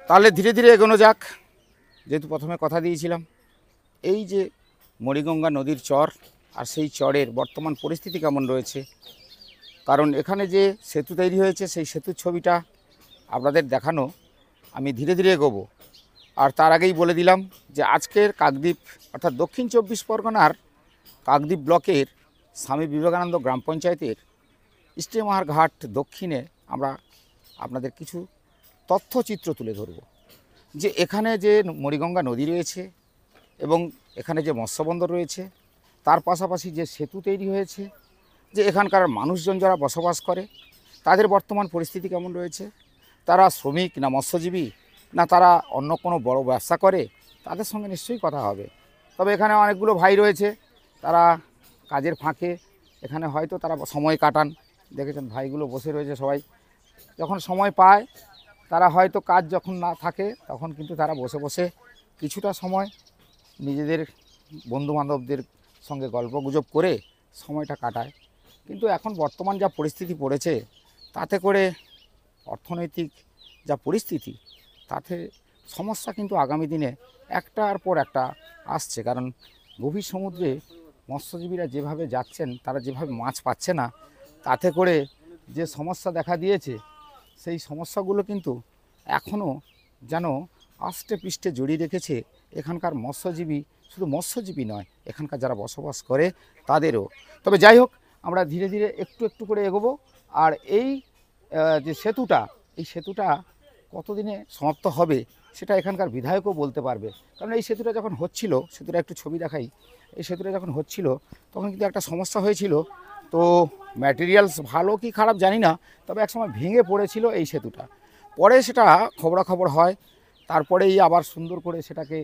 তাহলে ধীরে ধীরে এগোনো যাক। যেহেতু প্রথমে কথা দিয়েছিলাম, এই যে মণিগঙ্গা নদীর চর আর সেই চরের বর্তমান পরিস্থিতি কেমন রয়েছে, কারণ এখানে যে সেতু তৈরি হয়েছে সেই সেতুর ছবিটা আপনাদের দেখানো আমি ধীরে ধীরে এগোবো। আর তার আগেই বলে দিলাম যে আজকের কাকদ্বীপ অর্থাৎ দক্ষিণ 24 পরগনার কাকদ্বীপ ব্লকের স্বামী বিবেকানন্দ গ্রাম পঞ্চায়েতের ইস্টেমাহার ঘাট দক্ষিণে আমরা আপনাদের কিছু তথ্যচিত্র তুলে ধরব। যে এখানে যে মণিগঙ্গা নদী রয়েছে এবং এখানে যে মৎস্যবন্দর রয়েছে, তার পাশাপাশি যে সেতু তৈরি হয়েছে, যে এখানকার মানুষজন যারা বসবাস করে তাদের বর্তমান পরিস্থিতি কেমন রয়েছে, তারা শ্রমিক না মৎস্যজীবী না তারা অন্য কোনো বড় ব্যবসা করে, তাদের সঙ্গে নিশ্চয়ই কথা হবে। তবে এখানে অনেকগুলো ভাই রয়েছে, তারা কাজের ফাঁকে এখানে হয়তো তারা সময় কাটান। দেখেছেন ভাইগুলো বসে রয়েছে, সবাই যখন সময় পায় তারা হয়তো কাজ যখন না থাকে তখন কিন্তু তারা বসে বসে কিছুটা সময় নিজেদের বন্ধুবান্ধবদের সঙ্গে গল্পগুজব করে সময়টা কাটায়। কিন্তু এখন বর্তমান যা পরিস্থিতি পড়েছে তাতে করে অর্থনৈতিক যা পরিস্থিতি, তাতে সমস্যা কিন্তু আগামী দিনে একটার পর একটা আসছে। কারণ গভীর সমুদ্রে মৎস্যজীবীরা যেভাবে যাচ্ছেন, তারা যেভাবে মাছ পাচ্ছে না, তাতে করে যে সমস্যা দেখা দিয়েছে সেই সমস্যাগুলো কিন্তু এখনও যেন আষ্টে পৃষ্ঠে জড়িয়ে রেখেছে এখানকার মৎস্যজীবী, শুধু মৎস্যজীবী নয়, এখানকার যারা বসবাস করে তাদেরও। তবে যাই হোক, আমরা ধীরে ধীরে একটু একটু করে এগোবো। আর এই যে সেতুটা, এই সেতুটা কতদিনে সমাপ্ত হবে সেটা এখানকার বিধায়কও বলতে পারবে। কারণ এই সেতুটা যখন হচ্ছিল, সেতুটা একটু ছবি দেখাই, এই সেতুটা যখন হচ্ছিল তখন কিন্তু একটা সমস্যা হয়েছিল। তো ম্যাটেরিয়ালস ভালো কি খারাপ জানি না, তবে একসময় ভেঙে পড়েছিল এই সেতুটা। পরে সেটা খবরাখবর হয়, তারপরেই আবার সুন্দর করে সেটাকে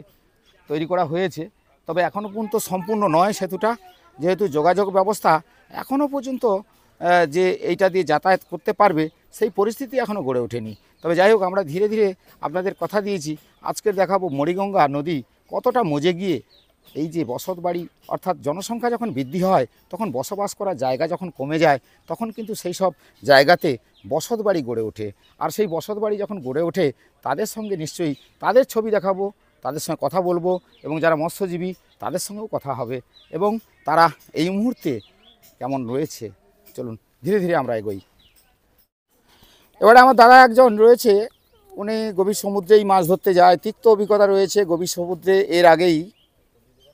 তৈরি করা হয়েছে। তবে এখনও পর্যন্ত সম্পূর্ণ নয় সেতুটা, যেহেতু যোগাযোগ ব্যবস্থা এখনও পর্যন্ত যে এইটা দিয়ে যাতায়াত করতে পারবে সেই পরিস্থিতি এখনও গড়ে ওঠেনি। তবে যাই হোক, আমরা ধীরে ধীরে আপনাদের কথা দিয়েছি আজকের দেখাবো মণিগঙ্গা নদী কতটা মজে গিয়ে এই যে বসত বাড়ি, অর্থাৎ জনসংখ্যা যখন বৃদ্ধি হয় তখন বসবাস করার জায়গা যখন কমে যায় তখন কিন্তু সেই সব জায়গাতে বসত বাড়ি গড়ে ওঠে। আর সেই বসত বাড়ি যখন গড়ে ওঠে তাদের সঙ্গে নিশ্চয়ই তাদের ছবি দেখাবো, তাদের সঙ্গে কথা বলবো, এবং যারা মৎস্যজীবী তাদের সঙ্গেও কথা হবে এবং তারা এই মুহূর্তে কেমন রয়েছে। চলুন ধীরে ধীরে আমরা এগোই। এবারে আমার দাদা একজন রয়েছে, উনি গভীর সমুদ্রেই মাছ ধরতে যায়, তিক্ত অভিজ্ঞতা রয়েছে। গভীর সমুদ্রে এর আগেই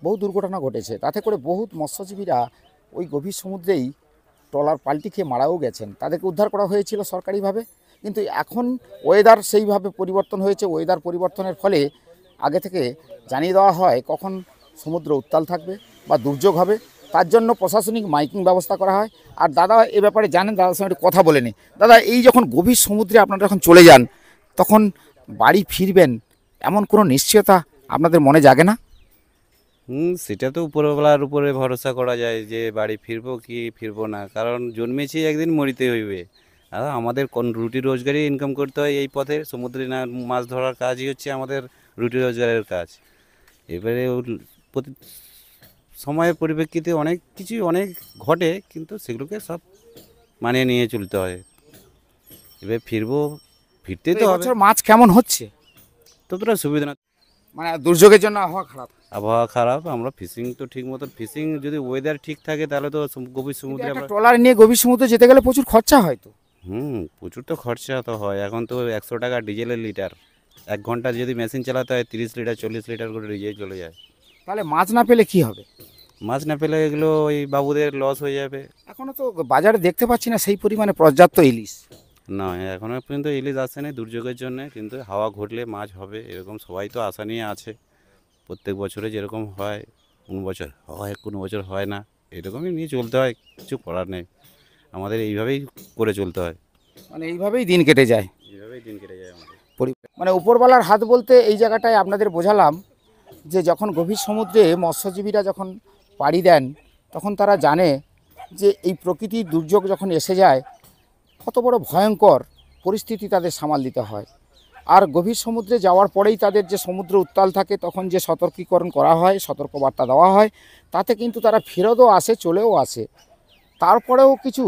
বহু দুর্ঘটনা ঘটেছে, তাতে করে বহুত মৎস্যজীবীরা ওই গভীর সমুদ্রেই ট্রলার পাল্টি খেয়ে মারাও গেছেন। তাদেরকে উদ্ধার করা হয়েছিল সরকারিভাবে, কিন্তু এখন ওয়েদার সেইভাবে পরিবর্তন হয়েছে। ওয়েদার পরিবর্তনের ফলে আগে থেকে জানিয়ে দেওয়া হয় কখন সমুদ্র উত্তাল থাকবে বা দুর্যোগ হবে, তার জন্য প্রশাসনিক মাইকিং ব্যবস্থা করা হয়। আর দাদা এ ব্যাপারে জানেন, দাদার সঙ্গে একটু কথা বলে নিই। দাদা, এই যখন গভীর সমুদ্রে আপনারা যখন চলে যান তখন বাড়ি ফিরবেন এমন কোনো নিশ্চয়তা আপনাদের মনে জাগে না? সেটা তো উপরওয়ালার উপরে ভরসা করা যায় যে বাড়ি ফিরবো কি ফিরবো না, কারণ জন্মেছি একদিন মরিতে হইবে। আর আমাদের কোন রুটি রোজগারই ইনকাম করতে হয় এই পথে, সমুদ্রে না মাছ ধরার কাজই হচ্ছে আমাদের রুটি রোজগারের কাজ। এবারে প্রতি সময়ের পরিপ্রেক্ষিতে অনেক কিছুই অনেক ঘটে, কিন্তু সেগুলোকে সব মানিয়ে নিয়ে চলতে হয়। এবার ফিরতে তো হবে। মাছ কেমন হচ্ছে? ততটা সুবিধা না, মানে দুর্যোগের জন্য আবহাওয়া খারাপ? আবহাওয়া খারাপ। আমরা ফিশিং তো ঠিক মতন ফিশিং যদি ওয়েদার ঠিক থাকে তাহলে তো গভীর সমুদ্রে আমরা ট্রলার নিয়ে গভীর সমুদ্রে যেতে গেলে প্রচুর খরচা হয় তো? প্রচুর তো খরচা তো হয়। এখন তো 100 টাকা ডিজেলের লিটার, 1 ঘন্টা যদি মেশিন চালাতে হয় 30 লিটার 40 লিটার করে ডিজেল চলে যায়। তাহলে মাছ না পেলে কি হবে? মাছ না পেলে এগুলো ওই বাবুদের লস হয়ে যাবে। এখনো তো বাজারে দেখতে পাচ্ছি না সেই পরিমাণে পর্যাপ্ত ইলিশ। না, এখনো পর্যন্ত ইলিশ আসেনি দুর্যোগের জন্য, কিন্তু হাওয়া ঘটলে মাছ হবে এরকম সবাই তো আশা নিয়ে আছে। প্রত্যেক বছরে যেরকম হয়, কোনো বছর হয় কোনো বছর হয় না, এরকমই নিয়ে চলতে হয়, কিছু করার নেই। আমাদের এইভাবেই করে চলতে হয়, মানে এইভাবেই দিন কেটে যায়। এইভাবেই দিন কেটে যায় আমাদের। মানে উপরওয়ালার হাত বলতে এই জায়গাটায় আপনাদের বোঝালাম যে যখন গভীর সমুদ্রে মৎস্যজীবীরা যখন পাড়ি দেন তখন তারা জানে যে এই প্রকৃতির দুর্যোগ যখন এসে যায় কত বড় ভয়ঙ্কর পরিস্থিতি তাদের সামাল দিতে হয়। আর গভীর সমুদ্রে যাওয়ার পরেই তাদের যে সমুদ্র উত্তাল থাকে তখন যে সতর্কীকরণ করা হয়, সতর্কবার্তা দেওয়া হয়, তাতে কিন্তু তারা ফেরতও আসে, চলেও আসে। তারপরেও কিছু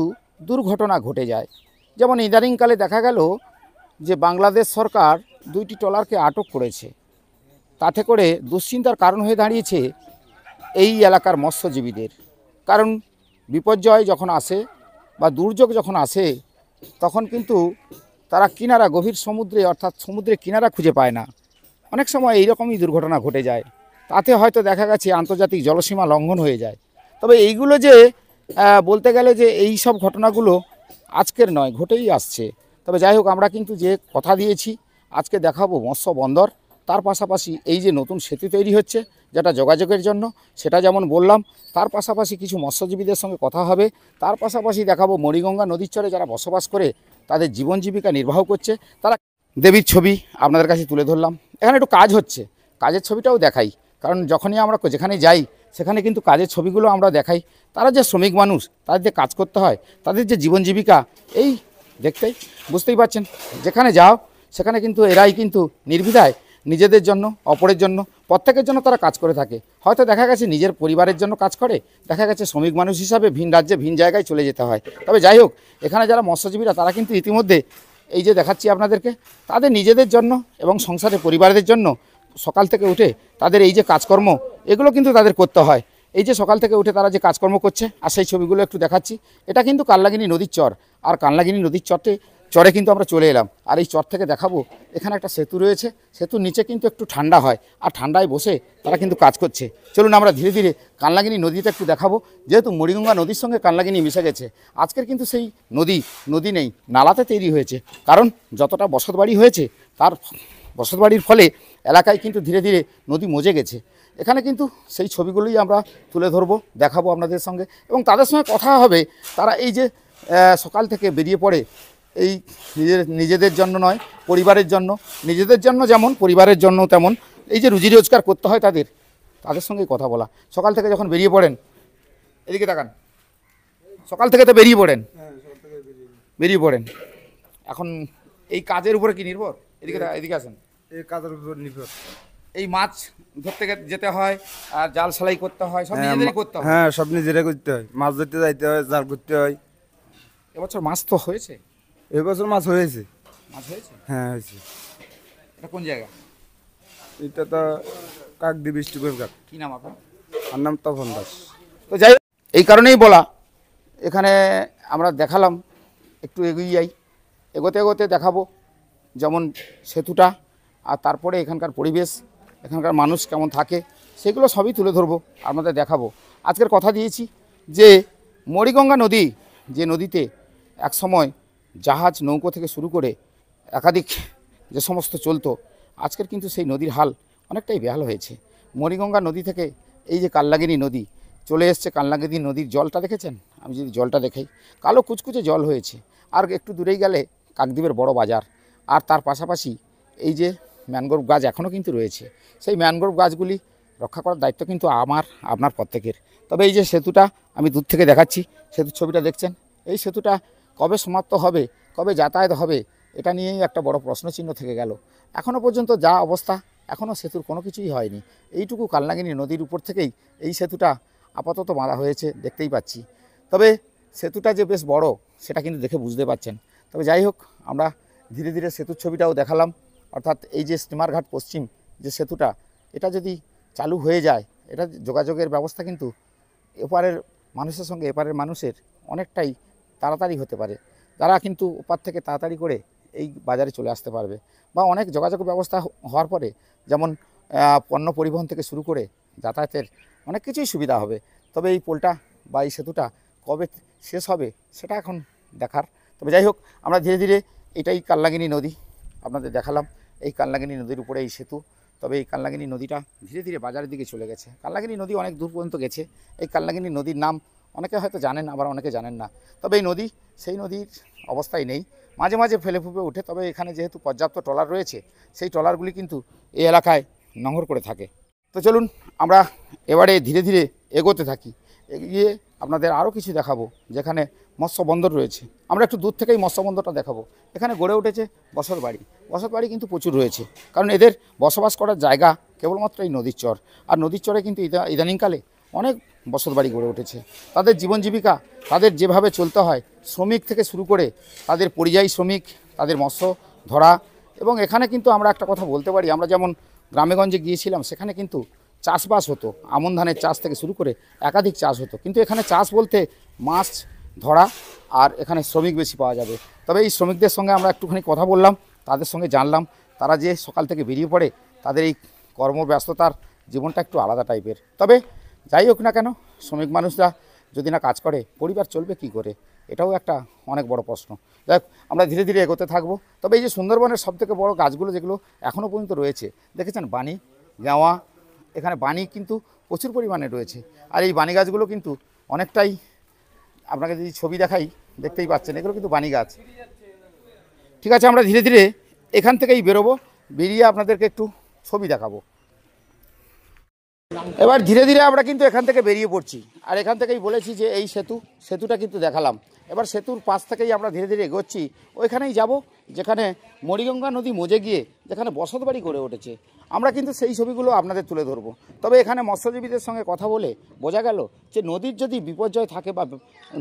দুর্ঘটনা ঘটে যায়। যেমন ইদানিংকালে দেখা গেল যে বাংলাদেশ সরকার 2টি ট্রলারকে আটক করেছে। তাতে করে দুশ্চিন্তার কারণ হয়ে দাঁড়িয়েছে এই এলাকার মৎস্যজীবীদের। কারণ বিপর্যয় যখন আসে বা দুর্যোগ যখন আসে তখন কিন্তু তারা কিনারা, গভীর সমুদ্রে অর্থাৎ সমুদ্রে কিনারা খুঁজে পায় না। অনেক সময় এইরকমই দুর্ঘটনা ঘটে যায়, তাতে হয়তো দেখা গেছে আন্তর্জাতিক জলসীমা লঙ্ঘন হয়ে যায়। তবে এইগুলো যে বলতে গেলে যে এই সব ঘটনাগুলো আজকের নয়, ঘটেই আসছে। তবে যাই হোক, আমরা কিন্তু যে কথা দিয়েছি আজকে দেখাবো মৎস্য বন্দর, তার পাশাপাশি এই যে নতুন সেতু তৈরি হচ্ছে যেটা যোগাযোগের জন্য, সেটা যেমন বললাম, তার পাশাপাশি কিছু মৎস্যজীবীদের সঙ্গে কথা হবে, তার পাশাপাশি দেখাবো মণিগঙ্গা নদীর চরে যারা বসবাস করে তাদের জীবন জীবিকা নির্বাহ করছে, তারা দেবীর ছবি আপনাদের কাছে তুলে ধরলাম। এখানে একটু কাজ হচ্ছে, কাজের ছবিটাও দেখাই, কারণ যখনই আমরা যেখানে যাই সেখানে কিন্তু কাজের ছবিগুলো আমরা দেখাই। তারা যে শ্রমিক মানুষ, তাদের যে কাজ করতে হয়, তাদের যে জীবন জীবিকা, এই দেখতেই বুঝতেই পারছেন, যেখানে যাও সেখানে কিন্তু এরাই কিন্তু নির্দ্বিধায় নিজেদের জন্য, অপরের জন্য, প্রত্যেকের জন্য তারা কাজ করে থাকে। হয়তো দেখা গেছে নিজের পরিবারের জন্য কাজ করে, দেখা গেছে শ্রমিক মানুষ হিসাবে ভিন রাজ্যে ভিন জায়গায় চলে যেতে হয়। তবে যাই হোক, এখানে যারা মৎস্যজীবীরা তারা কিন্তু ইতিমধ্যে এই যে দেখাচ্ছি আপনাদেরকে, তাদের নিজেদের জন্য এবং সংসারের পরিবারদের জন্য সকাল থেকে উঠে তাদের এই যে কাজকর্ম, এগুলো কিন্তু তাদের করতে হয়। এই যে সকাল থেকে উঠে তারা যে কাজকর্ম করছে, আর সেই ছবিগুলো একটু দেখাচ্ছি। এটা কিন্তু কালনাগিনী নদীর চর, আর কালনাগিনী নদীর চরে কিন্তু আমরা চলে এলাম। আর এই চর থেকে দেখাবো এখানে একটা সেতু রয়েছে, সেতুর নিচে কিন্তু একটু ঠান্ডা হয়, আর ঠান্ডায় বসে তারা কিন্তু কাজ করছে। চলুন আমরা ধীরে ধীরে কালনাগিনী নদীটা একটু দেখাবো। যেহেতু মণিগঙ্গা নদীর সঙ্গে কালনাগিনী মিশে গেছে, আজকের কিন্তু সেই নদী নেই, নালাতে তৈরি হয়েছে। কারণ যতটা বসতবাড়ি হয়েছে, তার বসতবাড়ির ফলে এলাকায় কিন্তু ধীরে ধীরে নদী মজে গেছে। এখানে কিন্তু সেই ছবিগুলোই আমরা তুলে ধরবো, দেখাবো আপনাদের সঙ্গে, এবং তাদের সঙ্গে কথা হবে। তারা এই যে সকাল থেকে বেরিয়ে পড়ে এই নিজেদের জন্য নয়, পরিবারের জন্য, নিজেদের জন্য যেমন পরিবারের জন্য তেমন, এই যে রুজি রোজগার করতে হয় তাদের সঙ্গে কথা বলা। সকাল থেকে যখন বেরিয়ে পড়েন, এদিকে তাকান, সকাল থেকে তো বেরিয়ে পড়েন, এখন এই কাজের উপরে কি নির্ভর? এদিকে আসেন। এই কাজের উপর নির্ভর। এই মাছ ধরতে যেতে হয়, আর জাল সেলাই করতে হয়, সব নিজেদেরই করতে হয়। হ্যাঁ, সব নিজেরা করতে হয়, মাছ ধরতে যাইতে হয়, জাল করতে হয়। এবছর মাছ তো হয়েছে? এবছর মাছ হয়েছে। মাছ হয়েছে? হ্যাঁ, হয়েছে। এটা কোন জায়গা? এটা তো কাকদ্বীপ ডিস্ট্রিক্টের ঘাট। কি নাম আপনার? আর নাম তপন দাস। তো যাই হোক, এই কারণেই বলা, এখানে আমরা দেখালাম, একটু এগিয়ে যাই, এগোতে এগোতে দেখাবো যেমন সেতুটা, আর তারপরে এখানকার পরিবেশ, এখানকার মানুষ কেমন থাকে, সেগুলো সবই তুলে ধরবো, আপনাদের দেখাবো। আজকের কথা দিয়েছি যে মণিগঙ্গা নদী, যে নদীতে একসময় জাহাজ, নৌকো থেকে শুরু করে একাধিক যে সমস্ত চলতো, আজকের কিন্তু সেই নদীর হাল অনেকটাই বেহাল হয়েছে। মণিগঙ্গা নদী থেকে এই যে কালনাগিনী নদী চলে এসছে, কালনাগিনী নদীর জলটা দেখেছেন? আমি যদি জলটা দেখাই, কালো কুচকুচে জল হয়েছে। আর একটু দূরেই গেলে কাকদ্বীপের বড় বাজার, আর তার পাশাপাশি এই যে ম্যানগ্রোভ গাছ এখনও কিন্তু রয়েছে। সেই ম্যানগ্রোভ গাছগুলি রক্ষা করার দায়িত্ব কিন্তু আপনার প্রত্যেকের। তবে এই যে সেতুটা আমি দূর থেকে দেখাচ্ছি, সেতুর ছবিটা দেখছেন, এই সেতুটা কবে সমাপ্ত হবে, কবে যাতায়াত হবে, এটা নিয়েই একটা বড় প্রশ্নচিহ্ন থেকে গেল। এখনও পর্যন্ত যা অবস্থা, এখনও সেতুর কোনো কিছুই হয়নি। এইটুকু কালনাগিনী নদীর উপর থেকেই এই সেতুটা আপাতত বাঁধা হয়েছে, দেখতেই পাচ্ছি। তবে সেতুটা যে বেশ বড়, সেটা কিন্তু দেখে বুঝতে পারছেন। তবে যাই হোক, আমরা ধীরে ধীরে সেতুর ছবিটাও দেখালাম। অর্থাৎ এই যে স্টিমারঘাট পশ্চিম যে সেতুটা, এটা যদি চালু হয়ে যায়, এটা যোগাযোগের ব্যবস্থা কিন্তু এপারের মানুষের সঙ্গে এপারের মানুষের অনেকটাই তাড়াতাড়ি হতে পারে। তারা কিন্তু ওপার থেকে তাড়াতাড়ি করে এই বাজারে চলে আসতে পারবে, বা অনেক যোগাযোগ ব্যবস্থা হওয়ার পরে যেমন পণ্য পরিবহন থেকে শুরু করে যাতায়াতের অনেক কিছুই সুবিধা হবে। তবে এই পোলটা বা এই সেতুটা কবে শেষ হবে সেটা এখন দেখার। তবে যাই হোক, আমরা ধীরে ধীরে এটাই কালনাগিনী নদী আপনাদের দেখালাম, এই কালনাগিনী নদীর উপরে এই সেতু। তবে এই কালনাগিনী নদীটা ধীরে ধীরে বাজারের দিকে চলে গেছে। কালনাগিনী নদী অনেক দূর পর্যন্ত গেছে। এই কালনাগিনী নদীর নাম অনেকে হয়তো জানেন, আবার অনেকে জানেন না। তবে এই নদী সেই নদীর অবস্থায় নেই, মাঝে মাঝে ফেলে ফুপে ওঠে। তবে এখানে যেহেতু পর্যাপ্ত ট্রলার রয়েছে, সেই ট্রলারগুলি কিন্তু এই এলাকায় নোঙর করে থাকে। তো চলুন আমরা এবারে ধীরে ধীরে এগোতে থাকি, এগিয়ে আপনাদের আরও কিছু দেখাবো যেখানে মৎস্য বন্দর রয়েছে। আমরা একটু দূর থেকেই মৎস্য বন্দরটা দেখাবো। এখানে গড়ে উঠেছে বসতবাড়ি কিন্তু প্রচুর রয়েছে, কারণ এদের বসবাস করার জায়গা কেবলমাত্র এই নদীর চর। আর নদীর চরে কিন্তু ইদানিংকালে অনেক বসতবাড়ি গড়ে উঠেছে। তাদের জীবন জীবিকা, তাদের যেভাবে চলতে হয়, শ্রমিক থেকে শুরু করে তাদের পরিযায়ী শ্রমিক, তাদের মৎস্য ধরা, এবং এখানে কিন্তু আমরা একটা কথা বলতে পারি, আমরা যেমন গ্রামেগঞ্জে গিয়েছিলাম সেখানে কিন্তু চাষবাস হতো, আমন ধানের চাষ থেকে শুরু করে একাধিক চাষ হতো, কিন্তু এখানে চাষ বলতে মাছ ধরা আর এখানে শ্রমিক বেশি পাওয়া যাবে। তবে এই শ্রমিকদের সঙ্গে আমরা একটুখানি কথা বললাম, তাদের সঙ্গে জানলাম তারা যে সকাল থেকে বেরিয়ে পড়ে তাদের এই কর্মব্যস্ততার জীবনটা একটু আলাদা টাইপের। তবে যাই হোক না কেন, শ্রমিক মানুষরা যদি না কাজ করে পরিবার চলবে কি করে, এটাও একটা অনেক বড় প্রশ্ন। যাই হোক, আমরা ধীরে ধীরে এগোতে থাকবো। তবে এই যে সুন্দরবনের সবথেকে বড় গাছগুলো যেগুলো এখনও পর্যন্ত রয়েছে, দেখেছেন বানি, গেওয়া, এখানে বানি কিন্তু প্রচুর পরিমাণে রয়েছে। আর এই বানি গাছগুলো কিন্তু অনেকটাই, আপনাকে যদি ছবি দেখাই দেখতেই পাচ্ছেন, এগুলো কিন্তু বানি গাছ। ঠিক আছে, আমরা ধীরে ধীরে এখান থেকেই বেরোবো, বেরিয়ে আপনাদেরকে একটু ছবি দেখাবো। এবার ধীরে ধীরে আমরা কিন্তু এখান থেকে বেরিয়ে পড়ছি। আর এখান থেকেই বলেছি যে এই সেতুটা কিন্তু দেখালাম। এবার সেতুর পাশ থেকেই আমরা ধীরে ধীরে এগোচ্ছি, ওইখানেই যাব যেখানে মরিগঙ্গা নদী মজে গিয়ে যেখানে বসতবাড়ি গড়ে উঠেছে। আমরা কিন্তু সেই ছবিগুলো আপনাদের তুলে ধরবো। তবে এখানে মৎস্যজীবীদের সঙ্গে কথা বলে বোঝা গেল যে নদীর যদি বিপর্যয় থাকে বা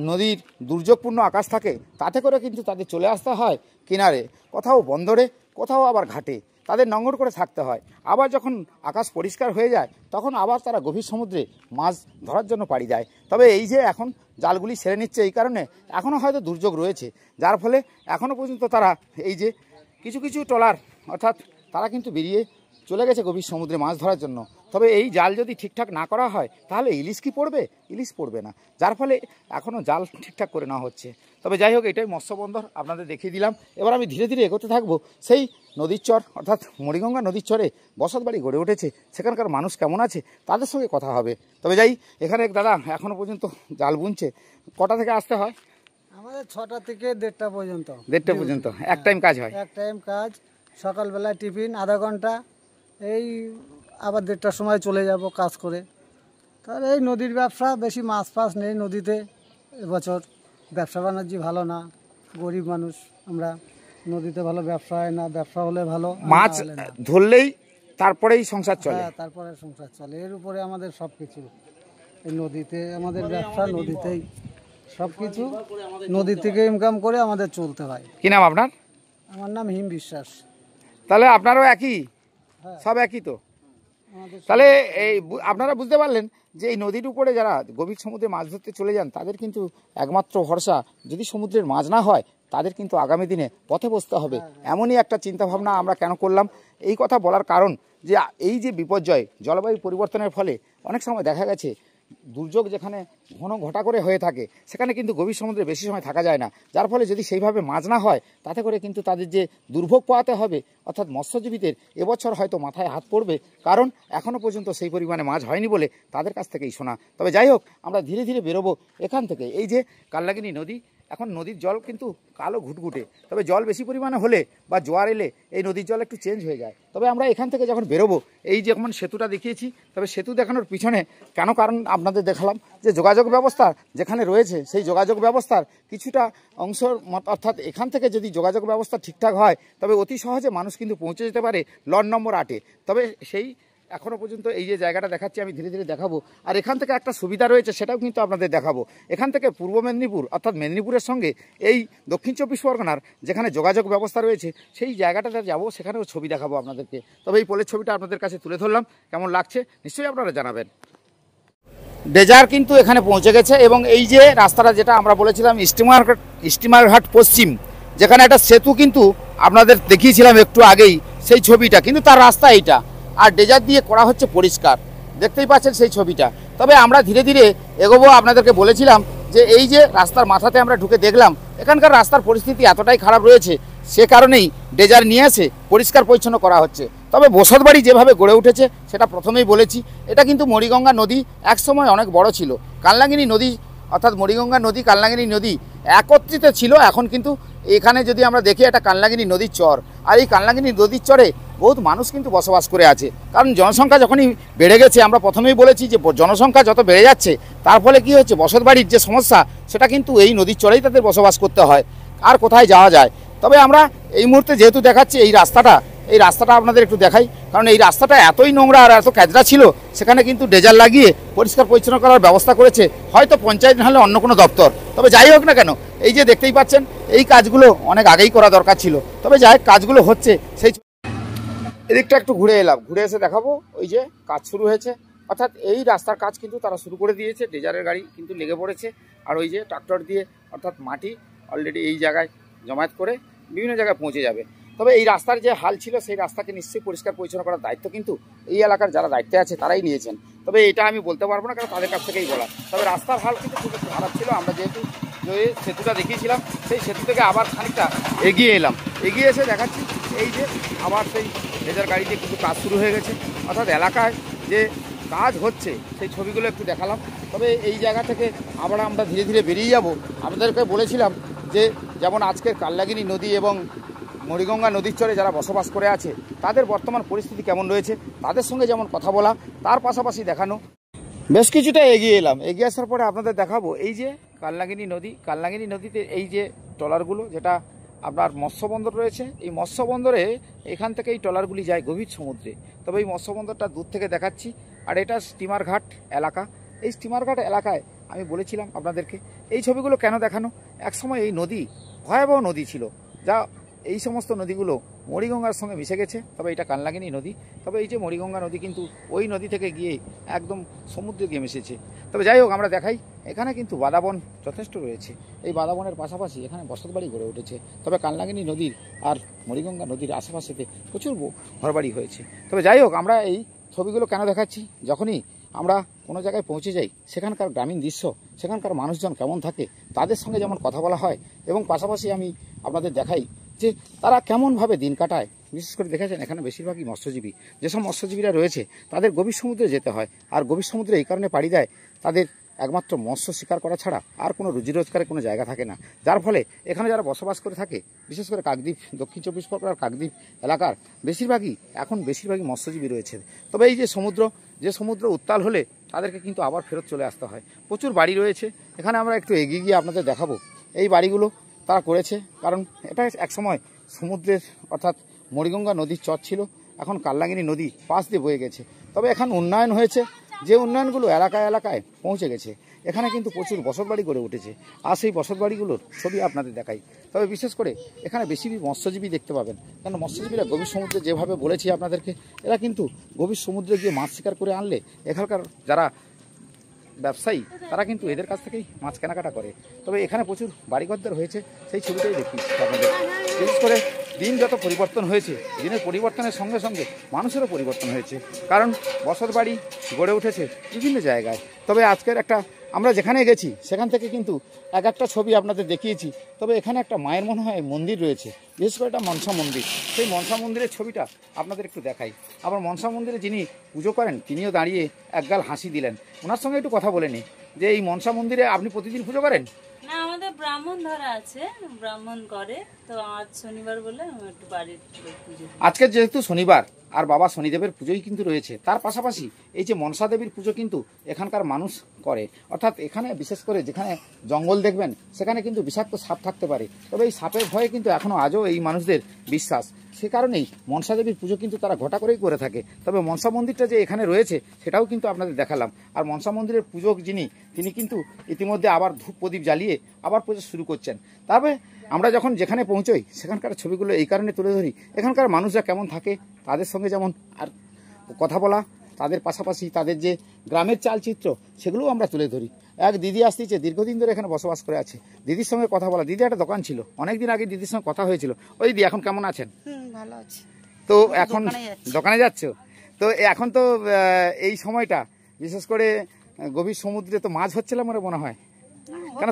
নদীর দুর্যোগপূর্ণ আকাশ থাকে, তাতে করে কিন্তু তাদের চলে আসতে হয় কিনারে, কোথাও বন্দরে, কোথাও আবার ঘাটে, তাদের নোঙর করে থাকতে হয়। আবার যখন আকাশ পরিষ্কার হয়ে যায় তখন আবার তারা গভীর সমুদ্রে মাছ ধরার জন্য পাড়ি দেয়। তবে এই যে এখন জালগুলি সেরে নিচ্ছে, এই কারণে এখনও হয়তো দুর্যোগ রয়েছে, যার ফলে এখনও পর্যন্ত তারা এই যে কিছু কিছু ট্রলার অর্থাৎ তারা কিন্তু বেরিয়ে চলে গেছে গভীর সমুদ্রে মাছ ধরার জন্য। তবে এই জাল যদি ঠিকঠাক না করা হয় তাহলে ইলিশ কি পড়বে? ইলিশ পড়বে না, যার ফলে এখনও জাল ঠিকঠাক করে নেওয়া হচ্ছে। তবে যাই হোক, এটাই মৎস্যবন্দর আপনাদের দেখিয়ে দিলাম। এবার আমি ধীরে ধীরে এগোতে থাকবো সেই নদীর চর অর্থাৎ মরিগঙ্গা নদীর চরে বসত বাড়ি গড়ে উঠেছে, সেখানকার মানুষ কেমন আছে তাদের সঙ্গে কথা হবে। তবে যাই, এখানে এক দাদা এখনও পর্যন্ত জাল বুনছে। কটা থেকে আসতে হয়? আমাদের 6টা থেকে 1:30 পর্যন্ত। 1:30 পর্যন্ত এক টাইম কাজ হয়? এক টাইম কাজ, সকালবেলা টিফিন আধা ঘন্টা, এই আবার 1:30টার সময় চলে যাব কাজ করে। তাহলে এই নদীর ব্যবসা, বেশি মাছ ফাছ নেই নদীতে এবছর, ব্যবসা বাণিজ্য ভালো না, গরিব মানুষ আমরা, নদীতে ভালো ব্যবসা হয় না, ব্যবসা হলে ভালো, মাছ ধরলেই তারপরেই সংসার চলে। হ্যাঁ, তারপরে সংসার চলে, এর উপরে আমাদের সব কিছু। এই নদীতে আমাদের ব্যবসা, নদীতেই সব কিছু, নদী থেকে ইনকাম করে আমাদের চলতে হয়। কি নাম আপনার? আমার নাম হিম বিশ্বাস। তাহলে আপনারও একই, সব একই তো। তাহলে এই আপনারা বুঝতে পারলেন যে এই নদীর উপরে যারা গভীর সমুদ্রে মাছ ধরতে চলে যান তাদের কিন্তু একমাত্র ভরসা, যদি সমুদ্রের মাছ না হয় তাদের কিন্তু আগামী দিনে পথে বসতে হবে। এমনই একটা চিন্তাভাবনা আমরা কেন করলাম, এই কথা বলার কারণ যে এই যে বিপর্যয় জলবায়ু পরিবর্তনের ফলে অনেক সময় দেখা গেছে দুর্যোগ যেখানে ঘন ঘটা করে হয়ে থাকে সেখানে কিন্তু গভীর সমুদ্রে বেশি সময় থাকা যায় না, যার ফলে যদি সেইভাবে মাছ না হয় তাতে করে কিন্তু তাদের যে দুর্ভোগ পোহাতে হবে, অর্থাৎ মৎস্যজীবীদের এবছর হয়তো মাথায় হাত পড়বে, কারণ এখনও পর্যন্ত সেই পরিমাণে মাছ হয়নি বলে তাদের কাছ থেকেই শোনা। তবে যাই হোক, আমরা ধীরে ধীরে বেরোবো এখান থেকে। এই যে কাল্লাগিনি নদী, এখন নদীর জল কিন্তু কালো ঘুটঘুটে, তবে জল বেশি পরিমাণে হলে বা জোয়ার এলে এই নদীর জল একটু চেঞ্জ হয়ে যায়। তবে আমরা এখান থেকে যখন বেরোবো, এই যে যেমন সেতুটা দেখিয়েছি, তবে সেতু দেখানোর পিছনে কেন কারণ আপনাদের দেখালাম যে যোগাযোগ ব্যবস্থা যেখানে রয়েছে সেই যোগাযোগ ব্যবস্থার কিছুটা অংশ, অর্থাৎ এখান থেকে যদি যোগাযোগ ব্যবস্থা ঠিকঠাক হয় তবে অতি সহজে মানুষ কিন্তু পৌঁছে যেতে পারে লট নম্বর 8-এ। তবে সেই এখনও পর্যন্ত এই যে জায়গাটা দেখাচ্ছি আমি ধীরে ধীরে দেখাবো। আর এখান থেকে একটা সুবিধা রয়েছে, সেটাও কিন্তু আপনাদের দেখাবো। এখান থেকে পূর্ব মেদিনীপুর অর্থাৎ মেদিনীপুরের সঙ্গে এই দক্ষিণ 24 পরগনার যেখানে যোগাযোগ ব্যবস্থা রয়েছে সেই জায়গাটাতে যাবো, সেখানেও ছবি দেখাবো আপনাদেরকে। তবে এই পোলের ছবিটা আপনাদের কাছে তুলে ধরলাম, কেমন লাগছে নিশ্চয়ই আপনারা জানাবেন। ডেজার কিন্তু এখানে পৌঁছে গেছে এবং এই যে রাস্তাটা যেটা আমরা বলেছিলাম স্টিমারঘাট পশ্চিম, যেখানে একটা সেতু কিন্তু আপনাদের দেখিয়েছিলাম একটু আগেই সেই ছবিটা, কিন্তু তার রাস্তা এইটা, আর ডেজার দিয়ে করা হচ্ছে পরিষ্কার, দেখতেই পাচ্ছেন সেই ছবিটা। তবে আমরা ধীরে ধীরে এগোবো। আপনাদেরকে বলেছিলাম যে এই যে রাস্তার মাথাতে আমরা ঢুকে দেখলাম এখানকার রাস্তার পরিস্থিতি এতটাই খারাপ রয়েছে, সে কারণেই ডেজার নিয়ে এসে পরিষ্কার পরিচ্ছন্ন করা হচ্ছে। তবে বসতবাড়ি যেভাবে গড়ে উঠেছে সেটা প্রথমেই বলেছি, এটা কিন্তু মরিগঙ্গা নদী একসময় অনেক বড় ছিল। কাল্লাগিনি নদী অর্থাৎ মরিগঙ্গা নদী, কাল্লাগিনি নদী একত্রিত ছিল। এখন কিন্তু এখানে যদি আমরা দেখি এটা কাল্লাগিনি নদীর চর, আর এই কাল্লাগিনি নদীর চরে বহুত মানুষ কিন্তু বসবাস করে আছে, কারণ জনসংখ্যা যখনই বেড়ে গেছে, আমরা প্রথমেই বলেছি যে জনসংখ্যা যত বেড়ে যাচ্ছে তার ফলে কী হচ্ছে, বসতবাড়ির যে সমস্যা সেটা কিন্তু এই নদীর চরেই তাদের বসবাস করতে হয়, আর কোথায় যাওয়া যায়। তবে আমরা এই মুহূর্তে যেহেতু দেখাচ্ছি এই রাস্তাটা, এই রাস্তাটা আপনাদের একটু দেখাই, কারণ এই রাস্তাটা এতই নোংরা আর এত ক্যাজরা ছিল, সেখানে কিন্তু ডেজার লাগিয়ে পরিষ্কার পরিচ্ছন্ন করার ব্যবস্থা করেছে, হয়তো পঞ্চায়েত নাহলে অন্য কোনো দপ্তর। তবে যাই হোক না কেন, এই যে দেখতেই পাচ্ছেন এই কাজগুলো অনেক আগেই করা দরকার ছিল। তবে যাই হোক, কাজগুলো হচ্ছে। সেই এদিকটা একটু ঘুরে এলাম, ঘুরে এসে দেখাবো ওই যে কাজ শুরু হয়েছে, অর্থাৎ এই রাস্তার কাজ কিন্তু তারা শুরু করে দিয়েছে। ডেজারের গাড়ি কিন্তু লেগে পড়েছে, আর ওই যে ট্রাক্টর দিয়ে অর্থাৎ মাটি অলরেডি এই জায়গায় জমায়েত করে বিভিন্ন জায়গায় পৌঁছে যাবে। তবে এই রাস্তার যে হাল ছিল, সেই রাস্তাকে নিশ্চয়ই পরিষ্কার পরিচ্ছন্ন করার দায়িত্ব কিন্তু এই এলাকার যারা দায়িত্বে আছে তারাই নিয়েছেন। তবে এটা আমি বলতে পারবো না, কারণ তাদের কাছ থেকেই বলা। তবে রাস্তার হাল কিন্তু খুব একটু খারাপ ছিল। আমরা যেহেতু যে সেতুটা দেখিয়েছিলাম, সেই সেতু থেকে আবার খানিকটা এগিয়ে এলাম, এগিয়ে এসে দেখাচ্ছি এই যে আবার সেই ডেজার গাড়িতে কিন্তু কাজ শুরু হয়ে গেছে, অর্থাৎ এলাকায় যে কাজ হচ্ছে সেই ছবিগুলো একটু দেখালাম। তবে এই জায়গা থেকে আবার আমরা ধীরে ধীরে বেরিয়ে যাব। আপনাদেরকে বলেছিলাম যে যেমন আজকের কাল্লাগিনি নদী এবং মরিগঙ্গা নদীর চরে যারা বসবাস করে আছে তাদের বর্তমান পরিস্থিতি কেমন রয়েছে, তাদের সঙ্গে যেমন কথা বলা, তার পাশাপাশি দেখানো। বেশ কিছুটা এগিয়ে এলাম, এগিয়ে আসার পরে আপনাদের দেখাবো এই যে কাল্লাগিনি নদী। কাল্লাগিনি নদীতে এই যে ট্রলারগুলো, যেটা আপনার মৎস্যবন্দর রয়েছে, এই মৎস্যবন্দরে এখান থেকে এই ট্রলারগুলি যায় গভীর সমুদ্রে। তবে এই মৎস্যবন্দরটা দূর থেকে দেখাচ্ছি। আর এটা স্টিমার ঘাট এলাকা। এই স্টিমার ঘাট এলাকায় আমি বলেছিলাম আপনাদেরকে এই ছবিগুলো কেন দেখানো, একসময় এই নদী ভয়াবহ নদী ছিল, যা এই সমস্ত নদীগুলো মরিগঙ্গার সঙ্গে মিশে গেছে। তবে এটা কাল্লাগিনি নদী। তবে এই যে মরিগঙ্গা নদী কিন্তু ওই নদী থেকে গিয়ে একদম সমুদ্রে গিয়ে মিশেছে। তবে যাই হোক, আমরা দেখাই এখানে কিন্তু বাদাবন যথেষ্ট রয়েছে। এই বাদাবনের পাশাপাশি এখানে বসতবাড়ি গড়ে উঠেছে। তবে কাল্লাগিনি নদীর আর মরিগঙ্গা নদীর আশেপাশেতে প্রচুর ঘরবাড়ি হয়েছে। তবে যাই হোক, আমরা এই ছবিগুলো কেন দেখাচ্ছি, যখনই আমরা কোনো জায়গায় পৌঁছে যাই, সেখানকার গ্রামীণ দৃশ্য, সেখানকার মানুষজন কেমন থাকে, তাদের সঙ্গে যেমন কথা বলা হয়, এবং পাশাপাশি আমি আপনাদের দেখাই যে তারা কেমনভাবে দিন কাটায়। বিশেষ করে দেখেছেন এখানে বেশিরভাগই মৎস্যজীবী। যেসব মৎস্যজীবীরা রয়েছে তাদের গভীর সমুদ্রে যেতে হয়, আর গভীর সমুদ্রে এই কারণে পাড়ি দেয়, তাদের একমাত্র মৎস্য শিকার করা ছাড়া আর কোনো রুজি রোজগারের কোনো জায়গা থাকে না। যার ফলে এখানে যারা বসবাস করে থাকে, বিশেষ করে কাকদ্বীপ, দক্ষিণ চব্বিশ পরগনার কাকদ্বীপ এলাকার বেশিরভাগই মৎস্যজীবী রয়েছে। তবে এই যে সমুদ্র উত্তাল হলে তাদেরকে কিন্তু আবার ফেরত চলে আসতে হয়। প্রচুর বাড়ি রয়েছে এখানে, আমরা একটু এগিয়ে গিয়ে আপনাদের দেখাবো এই বাড়িগুলো তারা করেছে। কারণ এটা একসময় সমুদ্রের অর্থাৎ মরিগঙ্গা নদীর চর ছিল, এখন কাল্লাগিনি নদী পাশ দিয়ে বয়ে গেছে। তবে এখন উন্নয়ন হয়েছে, যে উন্নয়নগুলো এলাকায় পৌঁছে গেছে, এখানে কিন্তু প্রচুর বসতবাড়ি গড়ে উঠেছে। আর সেই বসতবাড়িগুলোর ছবি আপনাদের দেখাই। তবে বিশেষ করে এখানে বেশি মৎস্যজীবী দেখতে পাবেন, কারণ মৎস্যজীবীরা গভীর সমুদ্রে, যেভাবে বলেছি আপনাদেরকে, এরা কিন্তু গভীর সমুদ্রে গিয়ে মাছ শিকার করে আনলে এখানকার যারা ব্যবসায়ী তারা কিন্তু এদের কাছ থেকেই মাছ কেনাকাটা করে। তবে এখানে প্রচুর বাড়িঘরদের হয়েছে, সেই ছবিটাই দেখি আপনাদের। বিশেষ করে দিন যত পরিবর্তন হয়েছে, দিনের পরিবর্তনের সঙ্গে সঙ্গে মানুষেরও পরিবর্তন হয়েছে, কারণ বসত বাড়ি গড়ে উঠেছে বিভিন্ন জায়গায়। তবে আজকের আমরা যেখানে গেছি সেখান থেকে কিন্তু একটা ছবি আপনাদের দেখিয়েছি। তবে এখানে একটা মায়ের মনে হয় মন্দির রয়েছে, বিশেষ করে এটা মনসা মন্দির। সেই মনসা মন্দিরের ছবিটা আপনাদের একটু দেখাই। আবার মনসা মন্দিরে যিনি পুজো করেন তিনিও দাঁড়িয়ে একগাল হাসি দিলেন। ওনার সঙ্গে একটু কথা বলে নিই যে এই মনসা মন্দিরে আপনি প্রতিদিন পুজো করেন? না, আমাদের ব্রাহ্মণ ধরা আছে, ব্রাহ্মণ করে, তো আজ শনিবার বলে আমি একটু বাড়ির পুজো। আজকে যেহেতু শনিবার আর বাবা শনিদেবের পুজোই কিন্তু রয়েছে, তার পাশাপাশি এই যে মনসা দেবীর পুজো কিন্তু এখানকার মানুষ করে। অর্থাৎ এখানে বিশেষ করে যেখানে জঙ্গল দেখবেন সেখানে কিন্তু বিষাক্ত সাপ থাকতে পারে। তবে এই সাপের ভয়ে কিন্তু এখনও আজও এই মানুষদের বিশ্বাস, সে কারণেই মনসা দেবীর পুজো কিন্তু তারা ঘটা করেই করে থাকে। তবে মনসা মন্দিরটা যে এখানে রয়েছে সেটাও কিন্তু আপনাদের দেখালাম। আর মনসা মন্দিরের পূজক তিনি কিন্তু ইতিমধ্যে আবার ধূপ প্রদীপ জ্বালিয়ে আবার পুজো শুরু করছেন। তবে আমরা যখন যেখানে পৌঁছই সেখানকার ছবিগুলো এই কারণে তুলে ধরি, এখানকার মানুষরা কেমন থাকে, তাদের সঙ্গে যেমন আর কথা বলা, তাদের পাশাপাশি তাদের যে গ্রামের চালচিত্র, সেগুলোও আমরা তুলে ধরি। এক দিদি আসতেছে, দীর্ঘদিন ধরে এখানে বসবাস করে আছে। দিদির সঙ্গে কথা বলা, দিদি একটা দোকান ছিল, অনেকদিন আগে দিদির সঙ্গে কথা হয়েছিল। ওই দিদি এখন কেমন আছেন? ভালো আছে। তো এখন দোকানে যাচ্ছ? তো এখন তো এই সময়টা বিশেষ করে গভীর সমুদ্রে তো মাছ হচ্ছিল আমার মনে হয়, কেন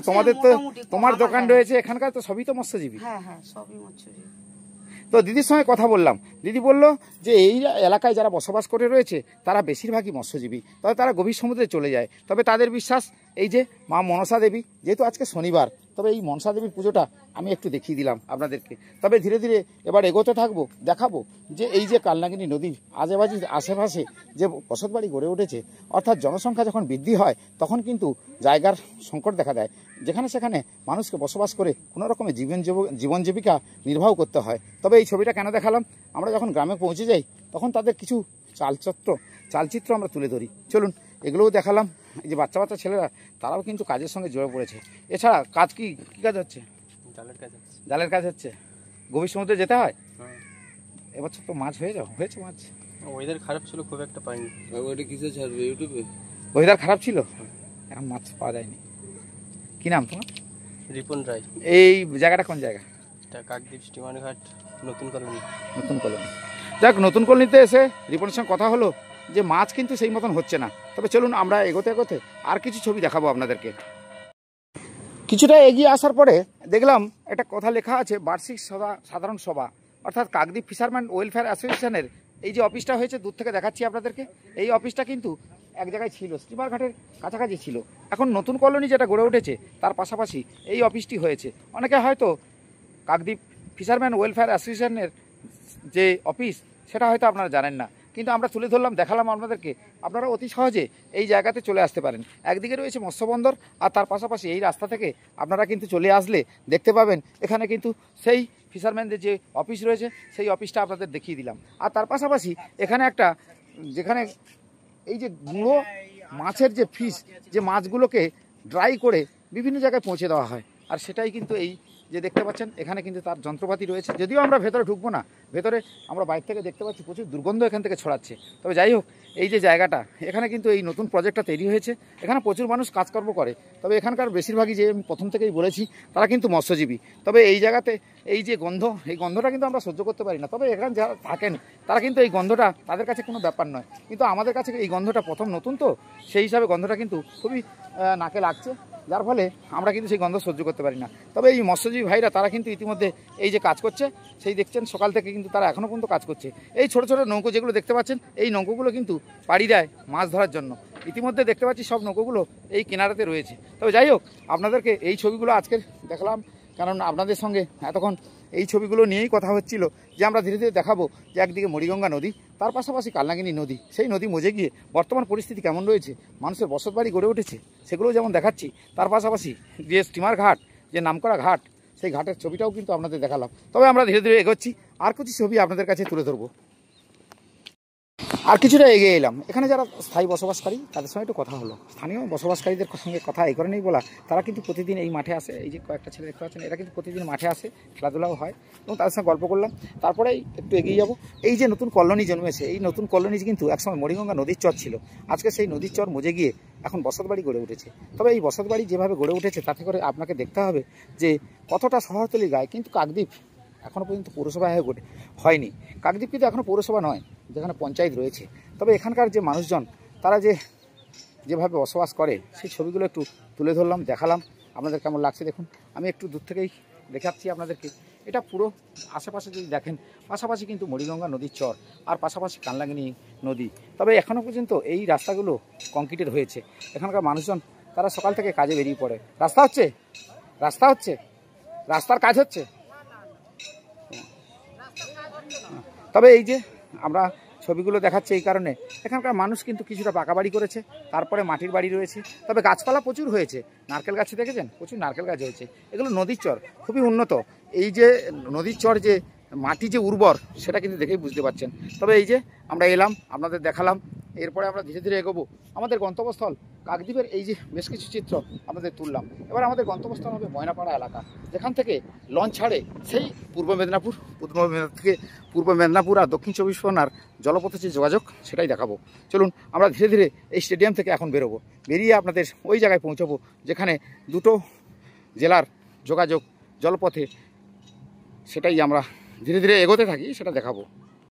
তোমার দোকান রয়েছে, এখানকার তো সবই তো মৎস্যজীবী। হ্যাঁ, সবই মৎস্যজীবী। তো দিদির সঙ্গে কথা বললাম, দিদি বলল যে এই এলাকায় যারা বসবাস করে রয়েছে তারা বেশিরভাগই মৎস্যজীবী, তবে তারা গভীর সমুদ্রে চলে যায়। তবে তাদের বিশ্বাস এই যে মা মনসা দেবী, যেহেতু আজকে শনিবার, তবে এই মনসা দেবীর পুজোটা আমি একটু দেখিয়ে দিলাম আপনাদেরকে। তবে ধীরে ধীরে এবার এগোতে থাকবো, দেখাবো যে এই যে কালনাগিনী নদীর আশেপাশে যে বসতবাড়ি গড়ে উঠেছে, অর্থাৎ জনসংখ্যা যখন বৃদ্ধি হয় তখন কিন্তু জায়গার সংকট দেখা দেয়, যেখানে সেখানে মানুষকে বসবাস করে কোনো রকমের জীবন জীবিকা নির্বাহ করতে হয়। তবে এই ছবিটা কেন দেখালাম, আমরা যখন গ্রামে পৌঁছে যাই তখন তাদের কিছু চালচিত্র আমরা তুলে ধরি। চলুন এগুলোও দেখালাম। এই যে বাচ্চা বাচ্চা ছেলেরা তারাও কিন্তু কাজের সঙ্গে জড়ে পড়েছে। এছাড়া কাজ কি কাজ হচ্ছে? জালের কাজ হচ্ছে। গভীর সমুদ্রে যেতে হয়। এবছর তো মাছ হয়েছে মাছ। ওয়েদার খারাপ ছিল, খুব একটা পাইনি। ওইটা কিসে ছাড়বে ইউটিউবে? ওয়েদার খারাপ ছিল, এখন মাছ পাওয়া যায়নি। কি নাম তোমার? রিপন রায়। এই জায়গাটা কোন জায়গা? এটা কাকদ্বীপ স্টিমার ঘাট, নতুন কলোনি। নতুন কলোনি। যাক, নতুন কলোনিতে এসে রিপনের সঙ্গে কথা হলো যে মাছ কিন্তু সেই মতন হচ্ছে না। তবে চলুন আমরা এগোতে আর কিছু ছবি দেখাবো আপনাদেরকে। কিছুটা এগিয়ে আসার পরে দেখলাম একটা কথা লেখা আছে, বার্ষিক সাধারণ সভা, অর্থাৎ কাকদ্বীপ ফিশারম্যান ওয়েলফেয়ার অ্যাসোসিয়েশনের এই যে অফিসটা হয়েছে, দূর থেকে দেখাচ্ছি আপনাদেরকে। এই অফিসটা কিন্তু এক জায়গায় ছিল, স্টিমার ঘাটের কাছাকাছি ছিল। এখন নতুন কলোনি যেটা গড়ে উঠেছে তার পাশাপাশি এই অফিসটি হয়েছে। অনেকে হয়তো কাকদ্বীপ ফিশারম্যান ওয়েলফেয়ার অ্যাসোসিয়েশনের যে অফিস সেটা হয়তো আপনারা জানেন না, কিন্তু আমরা তুলে ধরলাম, দেখালাম আপনাদেরকে। আপনারা অতি সহজে এই জায়গাতে চলে আসতে পারেন। একদিকে রয়েছে মৎস্যবন্দর, আর তার পাশাপাশি এই রাস্তা থেকে আপনারা কিন্তু চলে আসলে দেখতে পাবেন এখানে কিন্তু সেই ফিশারম্যানদের যে অফিস রয়েছে সেই অফিসটা আপনাদের দেখিয়ে দিলাম। আর তার পাশাপাশি এখানে একটা, যেখানে এই যে গুঁড়ো মাছের যে ফিশ, যে মাছগুলোকে ড্রাই করে বিভিন্ন জায়গায় পৌঁছে দেওয়া হয়, আর সেটাই কিন্তু এই যে দেখতে পাচ্ছেন এখানে কিন্তু তার যন্ত্রপাতি রয়েছে। যদিও আমরা ভেতরে ঢুকবো না, ভেতরে আমরা বাইরে থেকে দেখতে পাচ্ছি প্রচুর দুর্গন্ধ এখান থেকে ছড়াচ্ছে। তবে যাই হোক, এই যে জায়গাটা, এখানে কিন্তু এই নতুন প্রজেক্টটা তৈরি হয়েছে, এখানে প্রচুর মানুষ কাজকর্ম করে। তবে এখানকার বেশিরভাগই, যে আমি প্রথম থেকেই বলেছি, তারা কিন্তু মৎস্যজীবী। তবে এই জায়গাতে এই যে গন্ধ, এই গন্ধটা কিন্তু আমরা সহ্য করতে পারি না। তবে এখানে যারা থাকেন তারা কিন্তু এই গন্ধটা তাদের কাছে কোনো ব্যাপার নয়, কিন্তু আমাদের কাছে এই গন্ধটা প্রথম নতুন, তো সেই হিসাবে গন্ধটা কিন্তু খুবই নাকে লাগছে, যার ফলে আমরা কিন্তু সেই গন্ধ সহ্য করতে পারি না। তবে এই মৎস্যজীবী ভাইরা তারা কিন্তু ইতিমধ্যে এই যে কাজ করছে, সেই দেখছেন সকাল থেকে কিন্তু তারা এখনও পর্যন্ত কাজ করছে। এই ছোটো ছোটো নৌকো যেগুলো দেখতে পাচ্ছেন, এই নৌকোগুলো কিন্তু পাড়ি দেয় মাছ ধরার জন্য। ইতিমধ্যে দেখতে পাচ্ছি সব নৌকোগুলো এই কিনারাতে রয়েছে। তবে যাই হোক, আপনাদেরকে এই ছবিগুলো আজকের দেখালাম, কারণ আপনাদের সঙ্গে এতক্ষণ এই ছবিগুলো নিয়েই কথা হচ্ছিল যে আমরা ধীরে ধীরে দেখাবো যে একদিকে মরিগঙ্গা নদী, তার পাশাপাশি কালনাগিনী নদী, সেই নদী মজে গিয়ে বর্তমান পরিস্থিতি কেমন রয়েছে, মানুষের বসতবাড়ি গড়ে উঠেছে, সেগুলোও যেমন দেখাচ্ছি, তার পাশাপাশি যে স্টিমার ঘাট, যে নামকরা ঘাট, সেই ঘাটের ছবিটাও কিন্তু আপনাদের দেখালাম। তবে আমরা ধীরে ধীরে এগোচ্ছি, আর কিছু ছবি আপনাদের কাছে তুলে ধরবো। আর কিছুটা এগিয়ে এলাম, এখানে যারা স্থায়ী বসবাসকারী তাদের সঙ্গে একটু কথা হলো। স্থানীয় বসবাসকারীদের সঙ্গে কথা এই কারণেই বলা, তারা কিন্তু প্রতিদিন এই মাঠে আসে। এই যে কয়েকটা ছেলে দেখতে পাচ্ছেন, এরা কিন্তু প্রতিদিন মাঠে আসে, খেলাধুলাও হয়, এবং তাদের সঙ্গে গল্প করলাম। তারপরেই একটু এগিয়ে যাব। এই যে নতুন কলোনি জন্মেছে, এই নতুন কলোনি কিন্তু একসময় মরিগঙ্গা নদীর চর ছিল। আজকে সেই নদীর চর মজে গিয়ে এখন বসতবাড়ি গড়ে উঠেছে। তবে এই বসতবাড়ি যেভাবে গড়ে উঠেছে, তাতে করে আপনাকে দেখতে হবে যে কতটা শহরতলির গায়ে। কিন্তু কাকদ্বীপ এখনও পর্যন্ত পৌরসভা হয়নি। কাকদ্বীপ কিন্তু এখনও পৌরসভা নয়, যেখানে পঞ্চায়েত রয়েছে। তবে এখানকার যে মানুষজন, তারা যেভাবে বসবাস করে, সেই ছবিগুলো একটু তুলে ধরলাম, দেখালাম। আপনাদের কেমন লাগছে দেখুন। আমি একটু দূর থেকেই দেখাচ্ছি আপনাদেরকে। এটা পুরো আশেপাশে যদি দেখেন, পাশাপাশি কিন্তু মরিগঙ্গা নদীর চর, আর পাশাপাশি কালনাগিনী নদী। তবে এখনও পর্যন্ত এই রাস্তাগুলো কংক্রিটের হয়েছে। এখানকার মানুষজন তারা সকাল থেকে কাজে বেরিয়ে পড়ে। রাস্তার কাজ হচ্ছে। তবে এই যে আমরা ছবিগুলো দেখাচ্ছি এই কারণে, এখানকার মানুষ কিন্তু কিছুটা পাকা বাড়ি করেছে, তারপরে মাটির বাড়ি রয়েছে। তবে গাছপালা প্রচুর হয়েছে, নারকেল গাছে দেখেছেন, প্রচুর নারকেল গাছ হয়েছে। এগুলো নদীর চর, খুবই উন্নত। এই যে নদীর চর, যে মাটি যে উর্বর, সেটা কিন্তু দেখেই বুঝতে পারছেন। তবে এই যে আমরা এলাম, আপনাদের দেখালাম, এরপরে আমরা ধীরে ধীরে এগোবো আমাদের গন্তব্যস্থল কাকদ্বীপের। এই যে বেশ কিছু চিত্র আপনাদের তুললাম। এবার আমাদের গন্তব্যস্থল হবে ময়নাপাড়া এলাকা, যেখান থেকে লঞ্চ ছাড়ে সেই পূর্ব মেদিনীপুর আর দক্ষিণ চব্বিশ পরগনার জলপথে যে যোগাযোগ, সেটাই দেখাবো। চলুন আমরা ধীরে ধীরে এই স্টেডিয়াম থেকে এখন বেরোবো, বেরিয়ে আপনাদের ওই জায়গায় পৌঁছবো যেখানে দুটো জেলার যোগাযোগ জলপথে, সেটাই আমরা ধীরে ধীরে এগোতে থাকি, সেটা দেখাবো।